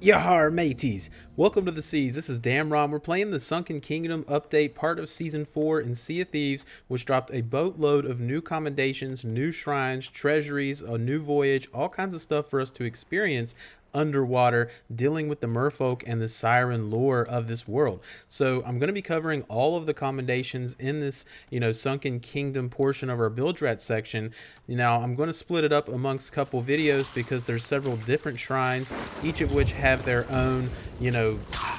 Yahar mateys! Welcome to the Seeds. This is Damron. We're playing the Sunken Kingdom update, part of Season 4 in Sea of Thieves, which dropped a boatload of new commendations, new shrines, treasuries, a new voyage, all kinds of stuff for us to experience underwater, dealing with the merfolk and the siren lore of this world. So I'm going to be covering all of the commendations in this, Sunken Kingdom portion of our build drat section. Now I'm going to split it up amongst a couple videos because there's several different shrines, each of which have their own,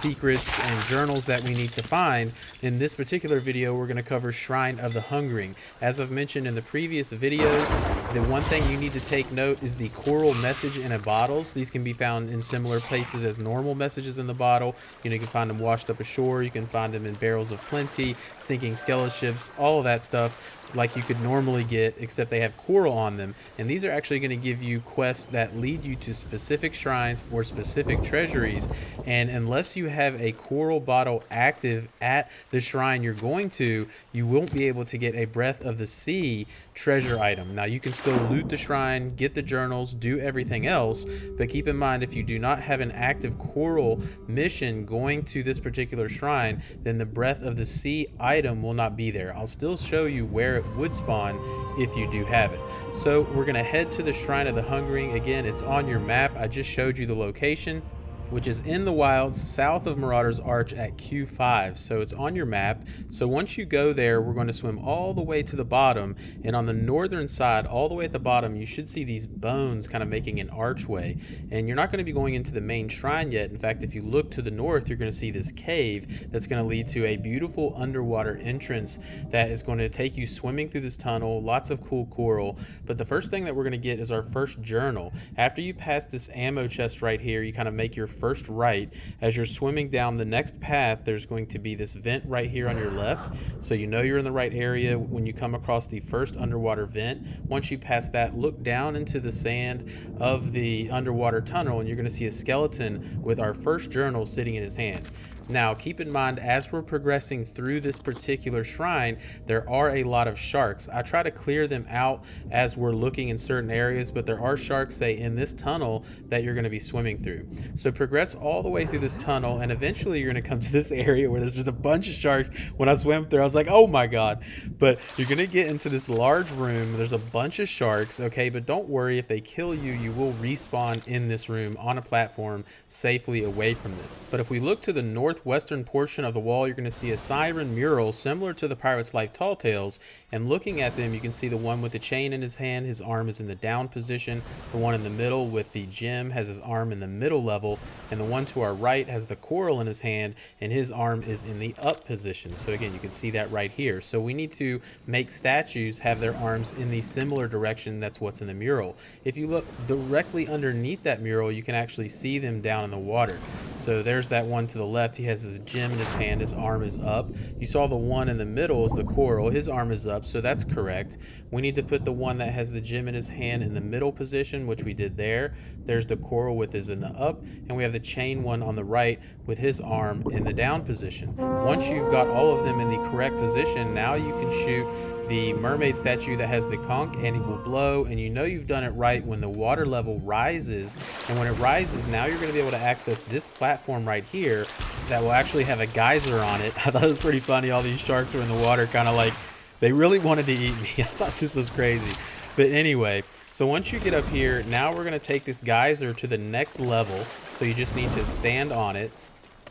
secrets and journals that we need to find. In this particular video, we're going to cover Shrine of the Hungering. As I've mentioned in the previous videos, the one thing you need to take note is the coral message in a bottles. These can be found in similar places as normal messages in the bottle. You can find them washed up ashore. You can find them in barrels of plenty, sinking skeleton ships, all of that stuff like you could normally get, except they have coral on them. And these are actually going to give you quests that lead you to specific shrines or specific treasuries. And unless you have a coral bottle active at the shrine you're going to, you won't be able to get a Breath of the Sea treasure item. Now you can still loot the shrine, get the journals, do everything else, but keep in mind, if you do not have an active coral mission going to this particular shrine, then the Breath of the Sea item will not be there. I'll still show you where it would spawn if you do have it. So we're going to head to the Shrine of the Hungering. Again, it's on your map. I just showed you the location, which is in the wilds south of Marauder's Arch at Q5. So it's on your map. So once you go there, we're going to swim all the way to the bottom, and on the northern side, all the way at the bottom, you should see these bones kind of making an archway. And you're not going to be going into the main shrine yet. In fact, if you look to the north, you're going to see this cave that's going to lead to a beautiful underwater entrance that is going to take you swimming through this tunnel, lots of cool coral. But the first thing that we're going to get is our first journal. After you pass this ammo chest right here, you kind of make your first right. As you're swimming down the next path, there's going to be this vent right here on your left, so you know you're in the right area when you come across the first underwater vent. Once you pass that, look down into the sand of the underwater tunnel, and you're going to see a skeleton with our first journal sitting in his hand. Now, keep in mind, as we're progressing through this particular shrine, there are a lot of sharks. I try to clear them out as we're looking in certain areas, but there are sharks, say, in this tunnel that you're going to be swimming through. So progress all the way through this tunnel, and eventually you're going to come to this area where there's just a bunch of sharks. When I swam through, I was like, oh my god. But you're going to get into this large room. There's a bunch of sharks, okay? But don't worry, if they kill you, you will respawn in this room on a platform safely away from them. But if we look to the northwestern portion of the wall, you're going to see a siren mural similar to the Pirate's Life Tall Tales, and looking at them, you can see the one with the chain in his hand, his arm is in the down position. The one in the middle with the gem has his arm in the middle level, and the one to our right has the coral in his hand, and his arm is in the up position. So again, you can see that right here. So we need to make statues have their arms in the similar direction. That's what's in the mural. If you look directly underneath that mural, you can actually see them down in the water. So there's that one to the left. He has his gem in his hand, his arm is up. You saw the one in the middle is the coral, his arm is up, so that's correct. We need to put the one that has the gem in his hand in the middle position, which we did there. There's the coral with his in the up, and we have the chain one on the right with his arm in the down position. Once you've got all of them in the correct position, now you can shoot the mermaid statue that has the conch, and it will blow, and you know you've done it right when the water level rises. And when it rises, now you're going to be able to access this platform right here that will actually have a geyser on it. I thought it was pretty funny. All these sharks were in the water, kind of like they really wanted to eat me. I thought this was crazy. But anyway, so once you get up here, now we're going to take this geyser to the next level. So you just need to stand on it.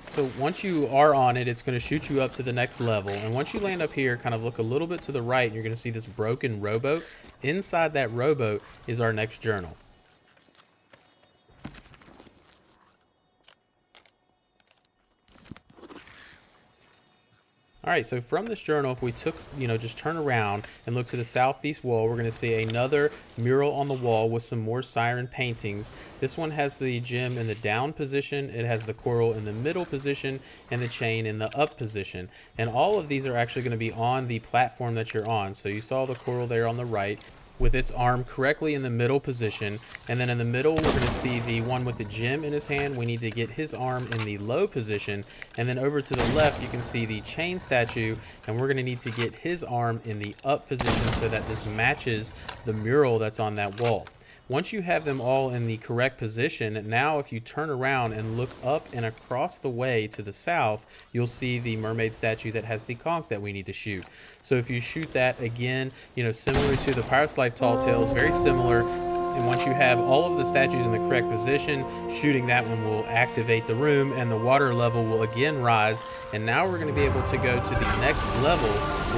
So once you are on it, it's going to shoot you up to the next level. And once you land up here, kind of look a little bit to the right, and you're going to see this broken rowboat. Inside that rowboat is our next journal. All right, so from this journal, if we took, just turn around and look to the southeast wall, we're going to see another mural on the wall with some more siren paintings. This one has the gem in the down position, it has the coral in the middle position, and the chain in the up position. And all of these are actually going to be on the platform that you're on. So you saw the coral there on the right with its arm correctly in the middle position, and then in the middle we're going to see the one with the gem in his hand. We need to get his arm in the low position, and then over to the left you can see the chain statue, and we're going to need to get his arm in the up position so that this matches the mural that's on that wall. Once you have them all in the correct position, now if you turn around and look up and across the way to the south, you'll see the mermaid statue that has the conch that we need to shoot. So if you shoot that again, you know, similar to the Pirate's Life Tall Tales, very similar. And once you have all of the statues in the correct position, shooting that one will activate the room and the water level will again rise. And now we're going to be able to go to the next level,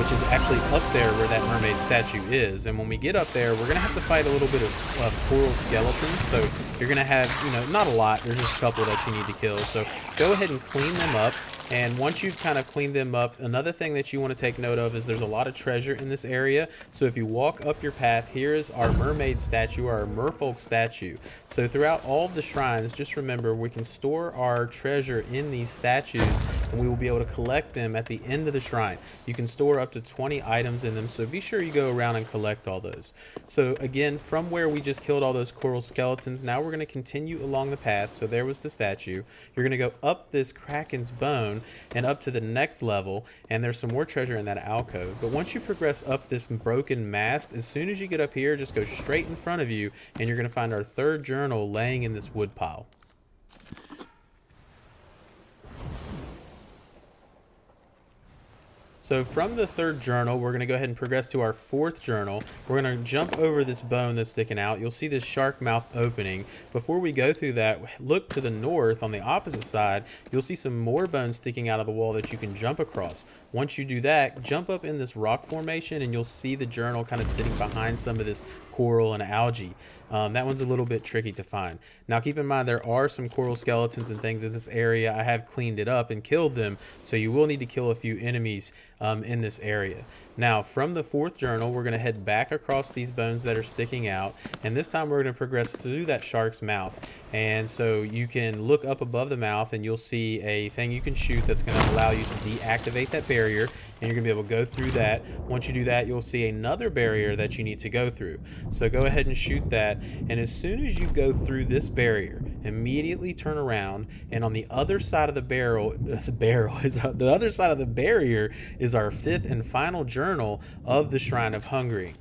which is actually up there where that mermaid statue is. And when we get up there, we're going to have to fight a little bit of coral skeletons. So you're going to have, you know, not a lot. There's just a couple that you need to kill. So go ahead and clean them up. And once you've kind of cleaned them up, another thing that you want to take note of is there's a lot of treasure in this area. So if you walk up your path, here is our mermaid statue, our merfolk statue. So throughout all of the shrines, just remember we can store our treasure in these statues and we will be able to collect them at the end of the shrine. You can store up to 20 items in them, so be sure you go around and collect all those. So again, from where we just killed all those coral skeletons, now we're going to continue along the path. So there was the statue. You're going to go up this kraken's bone and up to the next level, and there's some more treasure in that alcove. But once you progress up this broken mast, as soon as you get up here, just go straight in front of you and you're going to find our third journal laying in this wood pile. So from the third journal, we're going to go ahead and progress to our fourth journal. We're going to jump over this bone that's sticking out. You'll see this shark mouth opening. Before we go through that, look to the north on the opposite side. You'll see some more bones sticking out of the wall that you can jump across. Once you do that, jump up in this rock formation and you'll see the journal kind of sitting behind some of this coral and algae. That one's a little bit tricky to find. Now keep in mind there are some coral skeletons and things in this area. I have cleaned it up and killed them, so you will need to kill a few enemies in this area. Now from the fourth journal, we're going to head back across these bones that are sticking out, and this time we're going to progress through that shark's mouth. And so you can look up above the mouth and you'll see a thing you can shoot that's going to allow you to deactivate that barrier, and you're going to be able to go through that. Once you do that, you'll see another barrier that you need to go through. So go ahead and shoot that, and as soon as you go through this barrier, immediately turn around, and on the other side of the the other side of the barrier is our fifth and final journal of the Shrine of Hungry.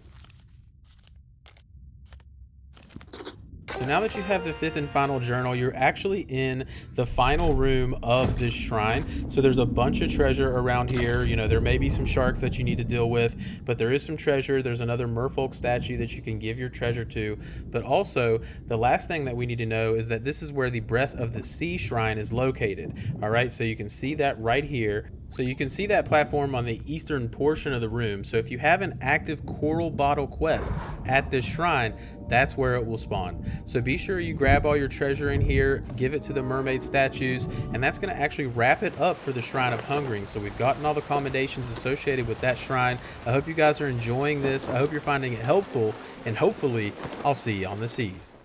So now that you have the fifth and final journal, you're actually in the final room of this shrine. So there's a bunch of treasure around here. You know, there may be some sharks that you need to deal with, but there is some treasure. There's another merfolk statue that you can give your treasure to. But also, the last thing that we need to know is that this is where the Breath of the Sea shrine is located. All right, so you can see that right here. So you can see that platform on the eastern portion of the room. So if you have an active coral bottle quest at this shrine, that's where it will spawn. So be sure you grab all your treasure in here, give it to the mermaid statues, and that's going to actually wrap it up for the Shrine of Hungering. So we've gotten all the commendations associated with that shrine. I hope you guys are enjoying this. I hope you're finding it helpful, and hopefully I'll see you on the seas.